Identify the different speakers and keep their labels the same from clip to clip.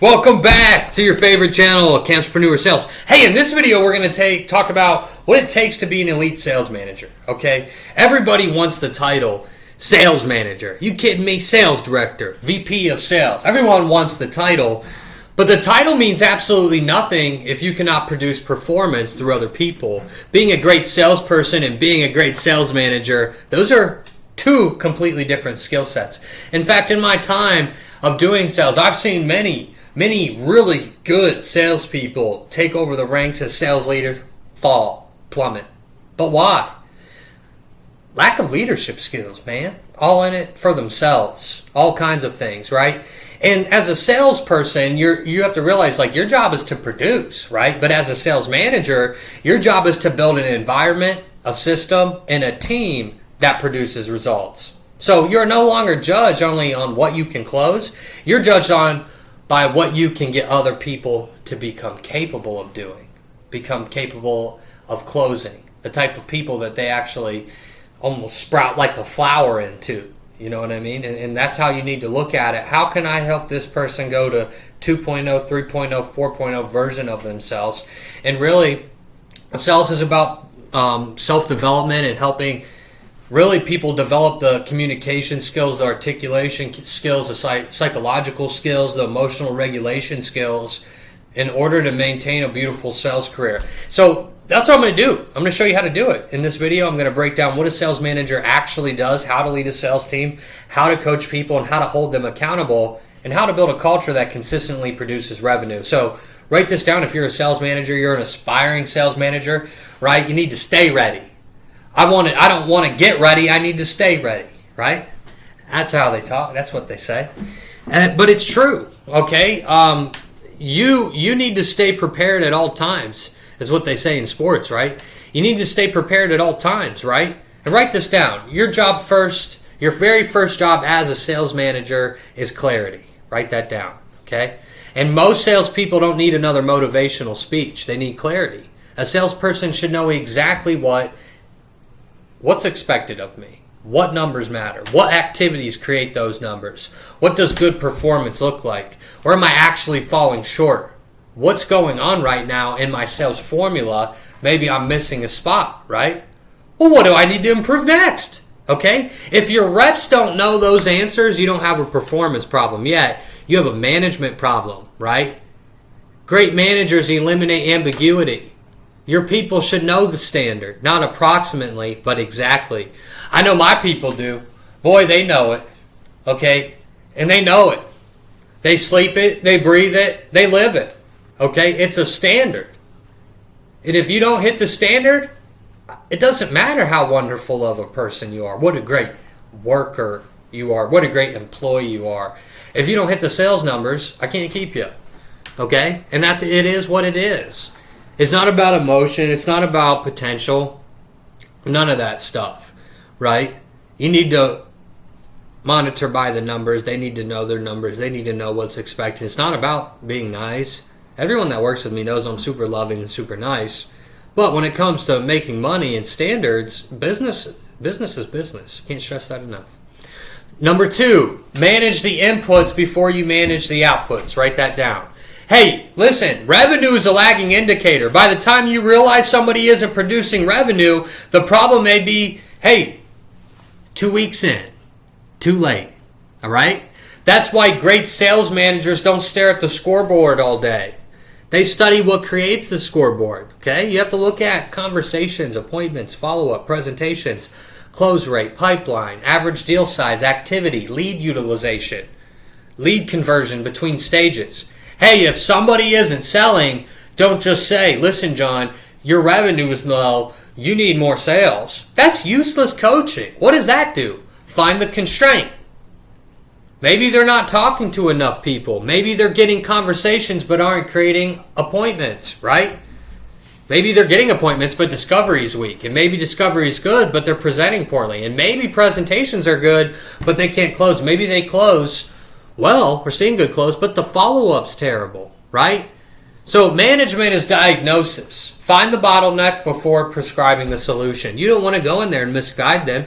Speaker 1: Welcome back to your favorite channel, Campspreneur Sales. Hey, in this video, we're going to talk about what it takes to be an elite sales manager, okay? Everybody wants the title sales manager. You kidding me? Sales director, VP of sales. Everyone wants the title, but the title means absolutely nothing if you cannot produce performance through other people. Being a great salesperson and being a great sales manager, those are two completely different skill sets. In fact, in my time of doing sales, I've seen many really good salespeople take over the ranks as sales leaders, plummet. But why? Lack of leadership skills, man. All in it for themselves. All kinds of things, right? And as a salesperson, you have to realize, like, your job is to produce, right? But as a sales manager, your job is to build an environment, a system, and a team that produces results. So you're no longer judged only on what you can close. You're judged by what you can get other people to become capable of doing, become capable of closing, the type of people that they actually almost sprout like a flower into. You know what I mean? And that's how you need to look at it. How can I help this person go to 2.0, 3.0, 4.0 version of themselves? And really, sales is about self-development and helping really people develop the communication skills, the articulation skills, the psychological skills, the emotional regulation skills in order to maintain a beautiful sales career. So that's what I'm going to do. I'm going to show you how to do it. In this video, I'm going to break down what a sales manager actually does, how to lead a sales team, how to coach people, and how to hold them accountable, and how to build a culture that consistently produces revenue. So write this down. If you're a sales manager, you're an aspiring sales manager, right? You need to stay ready. I don't want to get ready. I need to stay ready, right? That's how they talk. That's what they say. But it's true, okay? You need to stay prepared at all times, is what they say in sports, right? You need to stay prepared at all times, right? And write this down. Your job first, your very first job as a sales manager is clarity. Write that down, okay? And most salespeople don't need another motivational speech. They need clarity. A salesperson should know exactly what's expected of me? What numbers matter? What activities create those numbers? What does good performance look like? Or am I actually falling short? What's going on right now in my sales formula? Maybe I'm missing a spot, right? Well, what do I need to improve next? Okay? If your reps don't know those answers, you don't have a performance problem yet. You have a management problem, right? Great managers eliminate ambiguity. Your people should know the standard, not approximately, but exactly. I know my people do. Boy, they know it, okay? And they know it. They sleep it, they breathe it, they live it, okay? It's a standard. And if you don't hit the standard, it doesn't matter how wonderful of a person you are, what a great worker you are, what a great employee you are. If you don't hit the sales numbers, I can't keep you, okay? And it is what it is. It's not about emotion. It's not about potential. None of that stuff, right? You need to monitor by the numbers. They need to know their numbers. They need to know what's expected. It's not about being nice. Everyone that works with me knows I'm super loving and super nice. But when it comes to making money and standards, business is business. Can't stress that enough. Number 2, manage the inputs before you manage the outputs. Write that down. Hey, listen, revenue is a lagging indicator. By the time you realize somebody isn't producing revenue, the problem may be, hey, 2 weeks in, too late, all right? That's why great sales managers don't stare at the scoreboard all day. They study what creates the scoreboard, okay? You have to look at conversations, appointments, follow-up, presentations, close rate, pipeline, average deal size, activity, lead utilization, lead conversion between stages. Hey, if somebody isn't selling, don't just say, listen, John, your revenue is low. You need more sales. That's useless coaching. What does that do? Find the constraint. Maybe they're not talking to enough people. Maybe they're getting conversations but aren't creating appointments, right? Maybe they're getting appointments but discovery is weak. And maybe discovery is good but they're presenting poorly. And maybe presentations are good but they can't close. Maybe they close. Well, we're seeing good close, but the follow-up's terrible, right? So management is diagnosis. Find the bottleneck before prescribing the solution. You don't want to go in there and misguide them.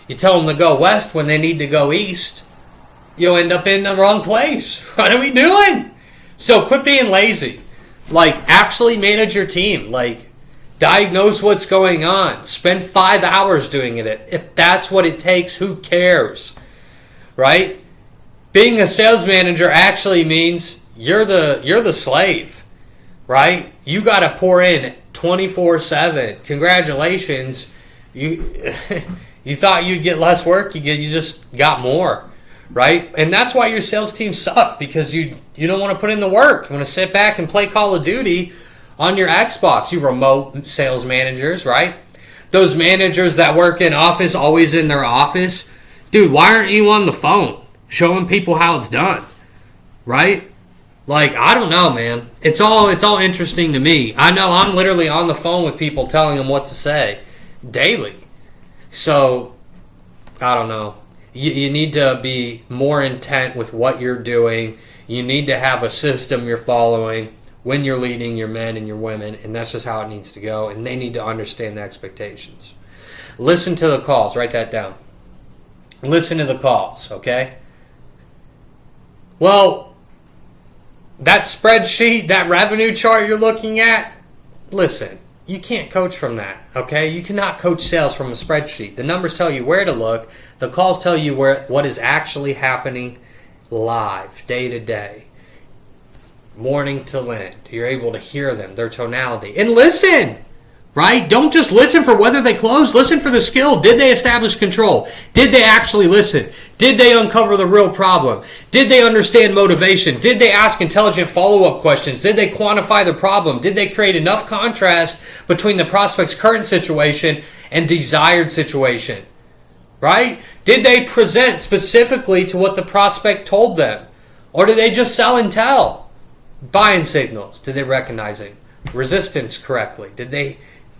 Speaker 1: You tell them to go west when they need to go east. You'll end up in the wrong place. What are we doing? So quit being lazy. Like, actually manage your team. Like, diagnose what's going on. Spend 5 hours doing it. If that's what it takes, who cares? Right? Being a sales manager actually means you're the slave. Right? You got to pour in 24/7. Congratulations. You you thought you'd get less work, you just got more. Right? And that's why your sales team suck, because you don't want to put in the work. You want to sit back and play Call of Duty on your Xbox, you remote sales managers, right? Those managers that work in office, always in their office. Dude, why aren't you on the phone showing people how it's done? Right? Like, I don't know, man. It's all interesting to me. I know I'm literally on the phone with people telling them what to say daily. So, I don't know. You need to be more intent with what you're doing. You need to have a system you're following when you're leading your men and your women, and that's just how it needs to go, and they need to understand the expectations. Listen to the calls. Write that down. Listen to the calls, okay? Well, that spreadsheet, that revenue chart you're looking at, listen, you can't coach from that, okay? You cannot coach sales from a spreadsheet. The numbers tell you where to look. The calls tell you what is actually happening live, day to day, morning to end. You're able to hear them, their tonality. And listen, right? Don't just listen for whether they close. Listen for the skill. Did they establish control? Did they actually listen? Did they uncover the real problem? Did they understand motivation? Did they ask intelligent follow-up questions? Did they quantify the problem? Did they create enough contrast between the prospect's current situation and desired situation? Right? Did they present specifically to what the prospect told them? Or did they just sell and tell? Buying signals. Did they recognize it? Resistance correctly?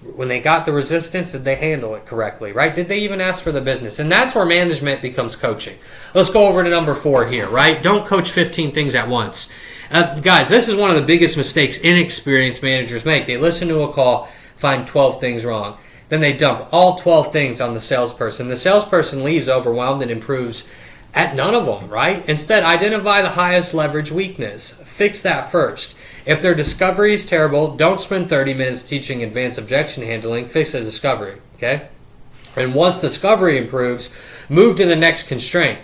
Speaker 1: When they got the resistance, did they handle it correctly? Right? Did they even ask for the business? And that's where management becomes coaching. Let's go over to number 4 here, right? Don't coach 15 things at once. Guys, this is one of the biggest mistakes inexperienced managers make. They listen to a call, find 12 things wrong. Then they dump all 12 things on the salesperson. The salesperson leaves overwhelmed and improves at none of them, right? Instead, identify the highest leverage weakness. Fix that first. If their discovery is terrible, don't spend 30 minutes teaching advanced objection handling. Fix the discovery, okay? And once discovery improves, move to the next constraint,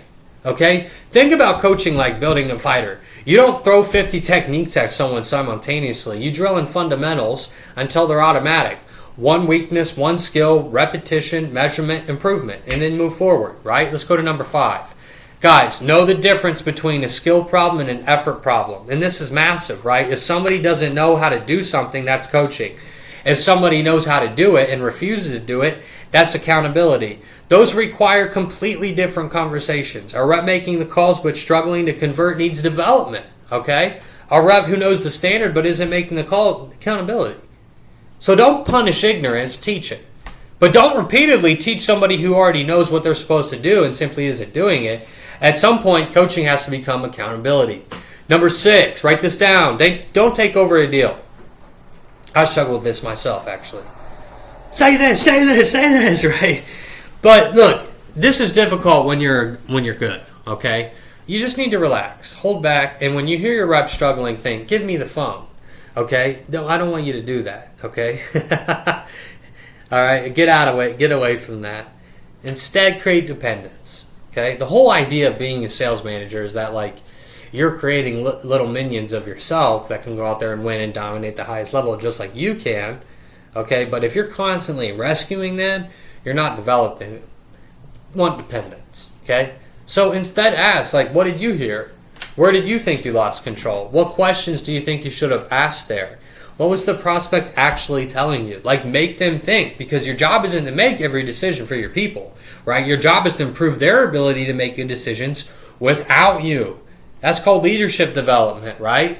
Speaker 1: okay? Think about coaching like building a fighter. You don't throw 50 techniques at someone simultaneously. You drill in fundamentals until they're automatic. One weakness, one skill, repetition, measurement, improvement, and then move forward, right? Let's go to number 5. Guys, know the difference between a skill problem and an effort problem. And this is massive, right? If somebody doesn't know how to do something, that's coaching. If somebody knows how to do it and refuses to do it, that's accountability. Those require completely different conversations. A rep making the calls but struggling to convert needs development, okay? A rep who knows the standard but isn't making the call, accountability. So don't punish ignorance, teach it. But don't repeatedly teach somebody who already knows what they're supposed to do and simply isn't doing it. At some point, coaching has to become accountability. Number 6, write this down. Don't take over a deal. I struggle with this myself, actually. Say this, right? But look, this is difficult when you're good, okay? You just need to relax, hold back, and when you hear your rep struggling, think, give me the phone, okay? No, I don't want you to do that, okay? All right, get away from that. Instead, create dependence. Okay, the whole idea of being a sales manager is that like you're creating little minions of yourself that can go out there and win and dominate the highest level just like you can. Okay, but if you're constantly rescuing them, you're not developing. You want dependence. Okay, so instead ask like, what did you hear? Where did you think you lost control? What questions do you think you should have asked there? What was the prospect actually telling you? Like, make them think, because your job isn't to make every decision for your people, right? Your job is to improve their ability to make good decisions without you. That's called leadership development, right?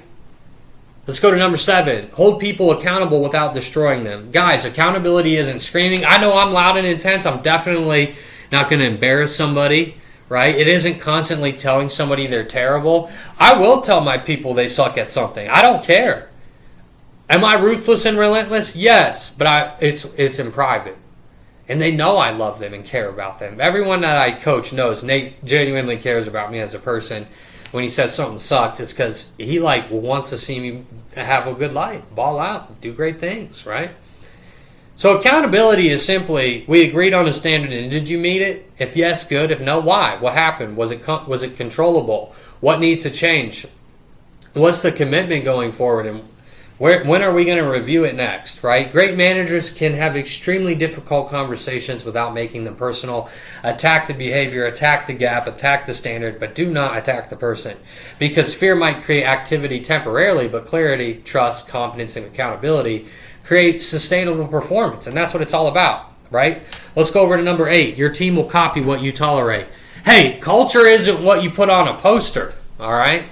Speaker 1: Let's go to number 7. Hold people accountable without destroying them. Guys, accountability isn't screaming. I know I'm loud and intense. I'm definitely not going to embarrass somebody, right? It isn't constantly telling somebody they're terrible. I will tell my people they suck at something. I don't care. Am I ruthless and relentless? Yes, but it's in private. And they know I love them and care about them. Everyone that I coach knows Nate genuinely cares about me as a person. when he says something sucks, it's because he wants to see me have a good life, ball out, do great things, right? So accountability is simply, we agreed on a standard, and did you meet it? If yes, good. If no, why? What happened? Was it controllable? What needs to change? What's the commitment going forward? And when are we going to review it next, right? Great managers can have extremely difficult conversations without making them personal. Attack the behavior, attack the gap, attack the standard, but do not attack the person. Because fear might create activity temporarily, but clarity, trust, confidence, and accountability create sustainable performance, and that's what it's all about, right? Let's go over to number 8. Your team will copy what you tolerate. Hey, culture isn't what you put on a poster, all right?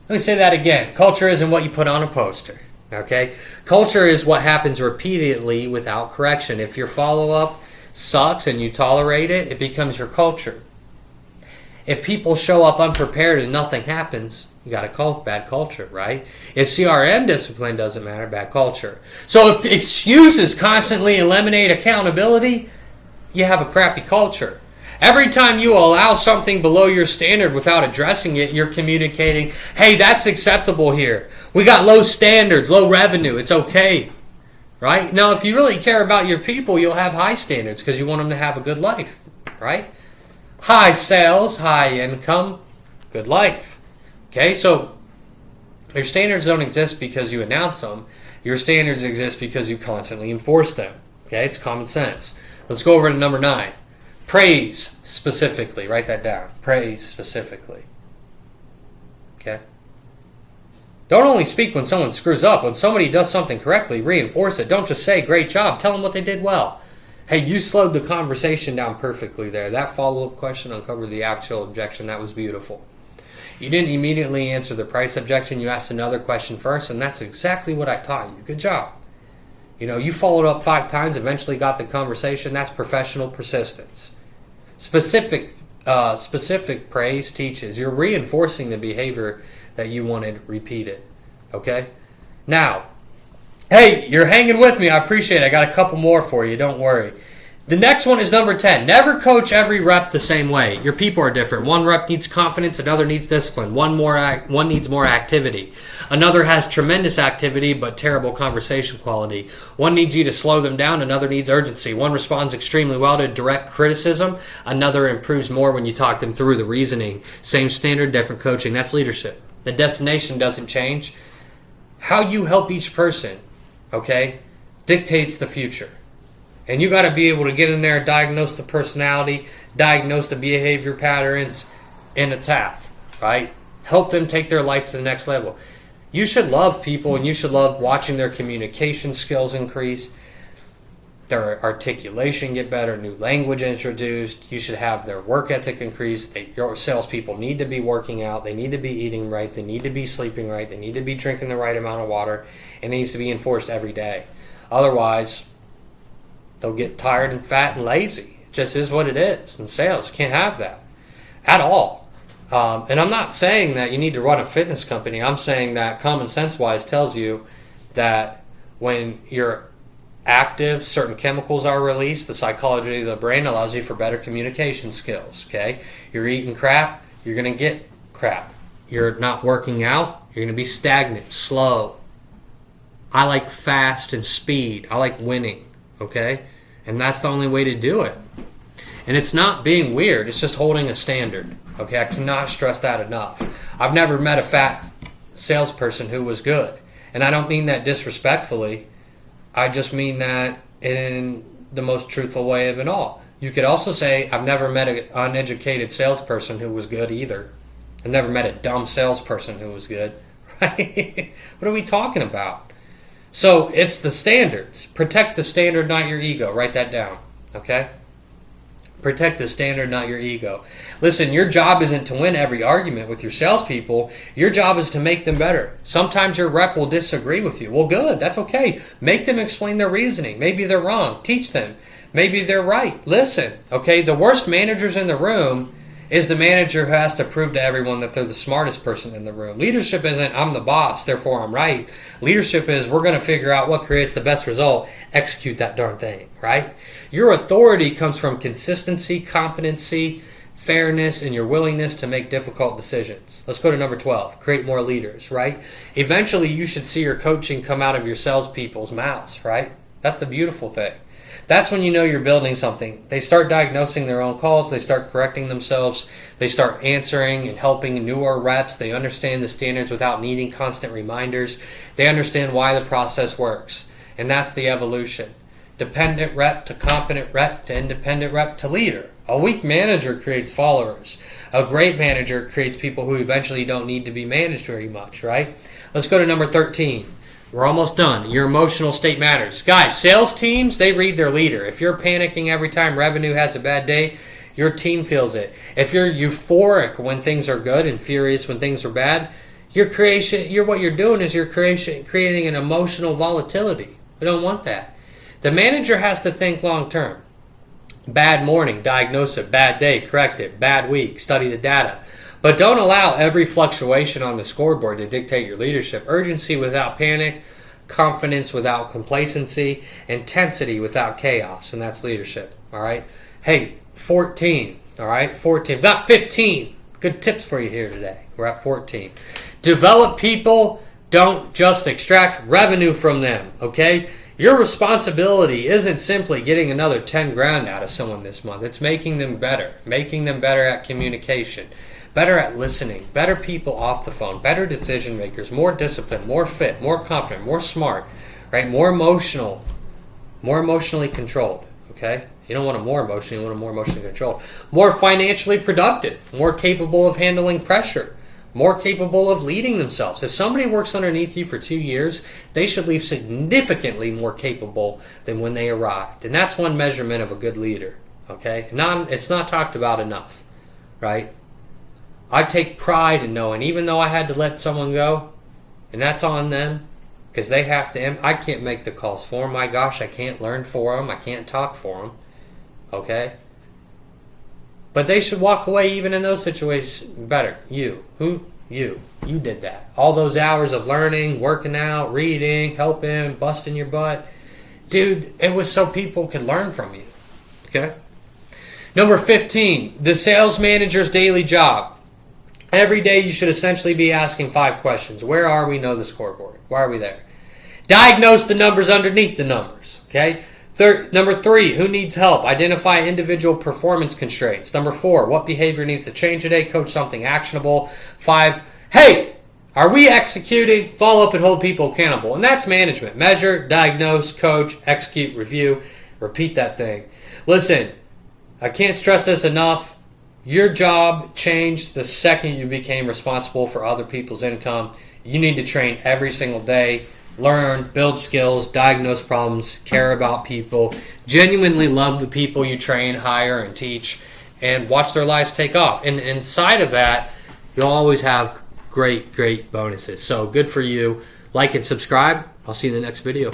Speaker 1: Let me say that again. Culture isn't what you put on a poster, okay? Culture is what happens repeatedly without correction. If your follow-up sucks and you tolerate it, it becomes your culture. If people show up unprepared and nothing happens, you got a bad culture, right? If CRM discipline doesn't matter, bad culture. So if excuses constantly eliminate accountability, you have a crappy culture. Every time you allow something below your standard without addressing it, you're communicating, hey, that's acceptable here. We got low standards, low revenue. It's okay, right? Now, if you really care about your people, you'll have high standards because you want them to have a good life, right? High sales, high income, good life. Okay, so your standards don't exist because you announce them. Your standards exist because you constantly enforce them. Okay, it's common sense. Let's go over to number 9. Praise specifically. Write that down. Praise specifically. Okay? Don't only speak when someone screws up. When somebody does something correctly, reinforce it. Don't just say, great job. Tell them what they did well. Hey, you slowed the conversation down perfectly there. That follow-up question uncovered the actual objection. That was beautiful. You didn't immediately answer the price objection. You asked another question first, and that's exactly what I taught you. Good job. You followed up 5 times, eventually got the conversation. That's professional persistence. Specific praise teaches. You're reinforcing the behavior that you wanted repeated. Okay? Now, hey, you're hanging with me. I appreciate it. I got a couple more for you. Don't worry. The next one is number 10. Never coach every rep the same way. Your people are different. One rep needs confidence, another needs discipline. One needs more activity. Another has tremendous activity but terrible conversation quality. One needs you to slow them down, another needs urgency. One responds extremely well to direct criticism. Another improves more when you talk them through the reasoning. Same standard, different coaching. That's leadership. The destination doesn't change. How you help each person, okay, dictates the future. And you got to be able to get in there, diagnose the personality, diagnose the behavior patterns, and attack, right? Help them take their life to the next level. You should love people, and you should love watching their communication skills increase, their articulation get better, new language introduced. You should have their work ethic increase. Your salespeople need to be working out. They need to be eating right. They need to be sleeping right. They need to be drinking the right amount of water. And it needs to be enforced every day. Otherwise, they'll get tired and fat and lazy. It just is what it is in sales. You can't have that at all. And I'm not saying that you need to run a fitness company. I'm saying that common sense-wise tells you that when you're active, certain chemicals are released. The psychology of the brain allows you for better communication skills. Okay, you're eating crap, you're going to get crap. You're not working out, you're going to be stagnant, slow. I like fast and speed. I like winning. Okay? And that's the only way to do it. And it's not being weird. It's just holding a standard. Okay? I cannot stress that enough. I've never met a fat salesperson who was good. And I don't mean that disrespectfully. I just mean that in the most truthful way of it all. You could also say, I've never met an uneducated salesperson who was good either. I've never met a dumb salesperson who was good. Right? What are we talking about? So it's the standards. Protect the standard, not your ego. Write that down. Okay? Protect the standard, not your ego. Listen, your job isn't to win every argument with your salespeople. Your job is to make them better. Sometimes your rep will disagree with you. Well, good. That's okay. Make them explain their reasoning. Maybe they're wrong. Teach them. Maybe they're right. Listen. Okay? The worst managers in the room is the manager who has to prove to everyone that they're the smartest person in the room. Leadership isn't, I'm the boss, therefore I'm right. Leadership is, we're going to figure out what creates the best result, execute that darn thing, right? Your authority comes from consistency, competency, fairness, and your willingness to make difficult decisions. Let's go to number 12. Create more leaders, right? Eventually, you should see your coaching come out of your salespeople's mouths, right? That's the beautiful thing. That's when you know you're building something. They start diagnosing their own calls. They start correcting themselves. They start answering and helping newer reps. They understand the standards without needing constant reminders. They understand why the process works. And that's the evolution. Dependent rep to competent rep to independent rep to leader. A weak manager creates followers. A great manager creates people who eventually don't need to be managed very much, right? Let's go to number 13. We're almost done. Your emotional state matters. Guys, sales teams, they read their leader. If you're panicking every time revenue has a bad day, your team feels it. If you're euphoric when things are good and furious when things are bad, what you're doing is you're creating an emotional volatility. We don't want that. The manager has to think long term. Bad morning, diagnose it. Bad day, correct it. Bad week, study the data. But don't allow every fluctuation on the scoreboard to dictate your leadership. Urgency without panic, confidence without complacency, intensity without chaos, and that's leadership, all right? Hey, 14, all right? 14. We've got 15 good tips for you here today. We're at 14. Develop people, don't just extract revenue from them, okay? Your responsibility isn't simply getting another 10 grand out of someone this month. It's making them better at communication, better at listening, better people off the phone, better decision makers, more disciplined, more fit, more confident, more smart, right? More emotionally controlled, okay? You don't want them more emotional, you want them more emotionally controlled. More financially productive, more capable of handling pressure, more capable of leading themselves. If somebody works underneath you for 2 years, they should leave significantly more capable than when they arrived. And that's one measurement of a good leader, okay? It's not talked about enough, right? I take pride in knowing, even though I had to let someone go, and that's on them, because they have to, I can't make the calls for them. My gosh, I can't learn for them. I can't talk for them, okay? But they should walk away even in those situations better. You did that. All those hours of learning, working out, reading, helping, busting your butt. Dude, it was so people could learn from you, okay? Number 15, the sales manager's daily job. Every day you should essentially be asking 5 questions. Where are we? Know the scoreboard. Why are we there? Diagnose the numbers underneath the numbers. Okay. Number 3, who needs help? Identify individual performance constraints. Number 4, what behavior needs to change today? Coach something actionable. 5, hey, are we executing? Follow up and hold people accountable. And that's management. Measure, diagnose, coach, execute, review. Repeat that thing. Listen, I can't stress this enough. Your job changed the second you became responsible for other people's income. You need to train every single day, learn, build skills, diagnose problems, care about people, genuinely love the people you train, hire, and teach, and watch their lives take off. And inside of that, you'll always have great bonuses. So good for you. Like and subscribe. I'll see you in the next video.